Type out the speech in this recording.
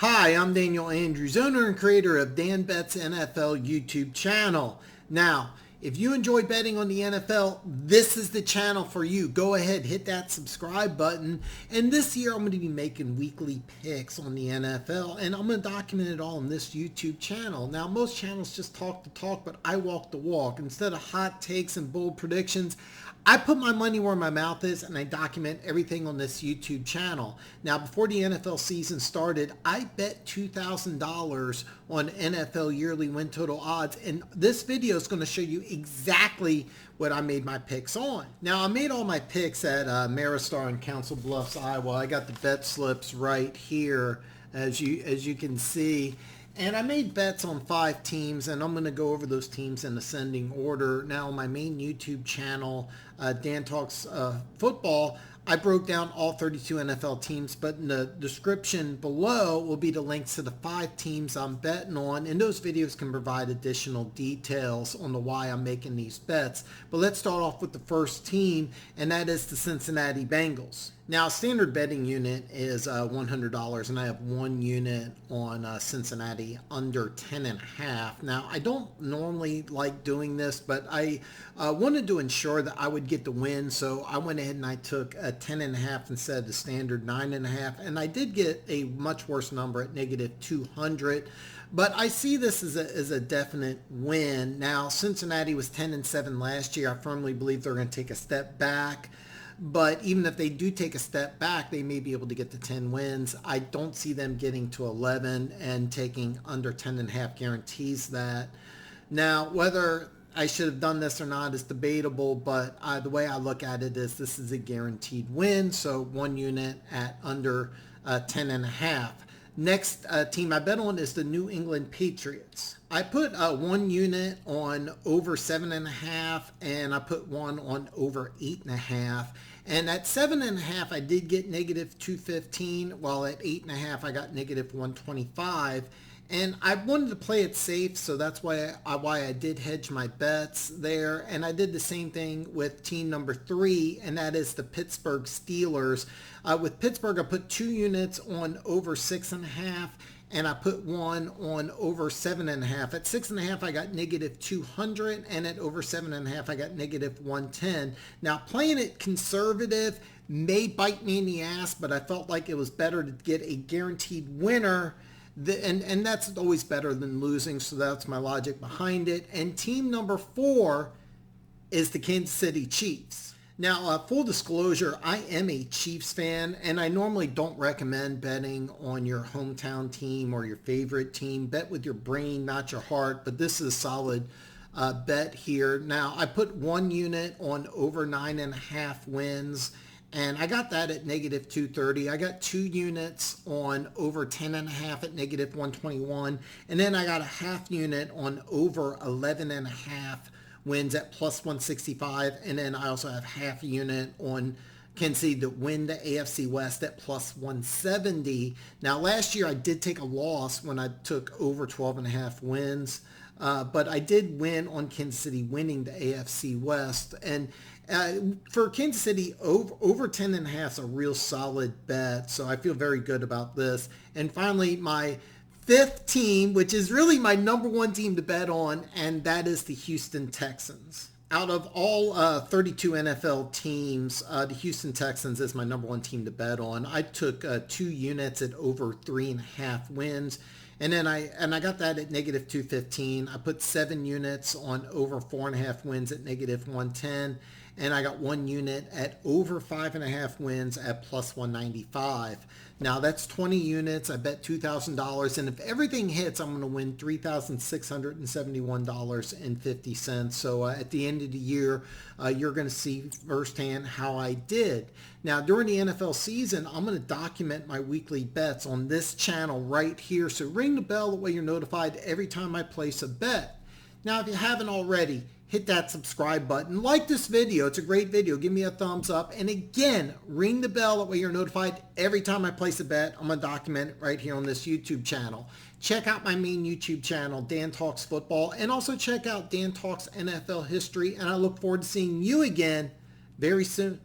Hi, I'm Daniel Andrews, owner and creator of Dan Betts NFL YouTube channel. Now, if you enjoy betting on the NFL, this is the channel for you. Go ahead, hit that subscribe button. And this year, I'm going to be making weekly picks on the NFL, and I'm going to document it all on this YouTube channel. Now, most channels just talk the talk, but I walk the walk. Instead of hot takes and bold predictions, I put my money where my mouth is, and I document everything on this YouTube channel. Now, before the NFL season started, I bet $2,000 on NFL yearly win total odds, and this video is going to show you exactly what I made my picks on. Now, I made all my picks at Ameristar in Council Bluffs, Iowa. I got the bet slips right here, as you can see. And I made bets on 5 teams, and I'm going to go over those teams in ascending order. Now, on my main YouTube channel, Dan Talks Football, I broke down all 32 NFL teams, but in the description below will be the links to the 5 teams I'm betting on, and those videos can provide additional details on the why I'm making these bets. But let's start off with the first team, and that is the Cincinnati Bengals. Now, standard betting unit is $100, and I have 1 unit on Cincinnati under 10.5. Now, I don't normally like doing this, but I wanted to ensure that I would get the win, so I went ahead and I took a 10.5 instead of the standard 9.5, and I did get a much worse number at negative 200. But I see this as a definite win. Now, Cincinnati was 10-7 last year. I firmly believe they're going to take a step back. But even if they do take a step back, they may be able to get to 10 wins. I don't see them getting to 11, and taking under 10.5 guarantees that. Now, whether I should have done this or not is debatable, but the way I look at it is this is a guaranteed win. So 1 unit at under 10.5. Next team I bet on is the New England Patriots. I put 1 unit on over 7.5, and I put 1 on over 8.5. And at 7.5, I did get negative 215, while at 8.5, I got negative 125. And I wanted to play it safe, so that's why I did hedge my bets there. And I did the same thing with team number 3, and that is the Pittsburgh Steelers. With Pittsburgh, I put 2 units on over 6.5, and I put 1 on over 7.5. At 6.5, I got negative 200, and at over 7.5, I got negative 110. Now, playing it conservative may bite me in the ass, but I felt like it was better to get a guaranteed winner. And that's always better than losing, so that's my logic behind it. And team number 4 is the Kansas City Chiefs. Now, full disclosure, I am a Chiefs fan, and I normally don't recommend betting on your hometown team or your favorite team. Bet with your brain, not your heart, but this is a solid bet here. Now, I put 1 unit on over 9.5 wins, and I got that at negative 230. I got 2 units on over 10.5 at negative 121. And then I got a half unit on over 11.5 wins at plus 165. And then I also have half a unit on Kansas City to win the AFC West at plus 170. Now, last year I did take a loss when I took over 12.5 wins. But I did win on Kansas City winning the AFC West. And for Kansas City, over 10.5 is a real solid bet. So I feel very good about this. And finally, my 5th team, which is really my number 1 team to bet on, and that is the Houston Texans. Out of all 32 NFL teams, the Houston Texans is my number 1 team to bet on. I took 2 units at over 3.5 wins. And then I got that at negative 215. I put 7 units on over 4.5 wins at negative 110. And I got 1 unit at over 5.5 wins at plus 195. Now that's 20 units. I bet $2,000. And if everything hits, I'm going to win $3,671.50. So at the end of the year, you're going to see firsthand how I did. Now, during the NFL season, I'm going to document my weekly bets on this channel right here. So ring the bell, that way you're notified every time I place a bet. Now, if you haven't already, hit that subscribe button. Like this video. It's a great video. Give me a thumbs up. And again, ring the bell, that way you're notified every time I place a bet. I'm going to document it right here on this YouTube channel. Check out my main YouTube channel, Dan Talks Football, and also check out Dan Talks NFL History. And I look forward to seeing you again very soon.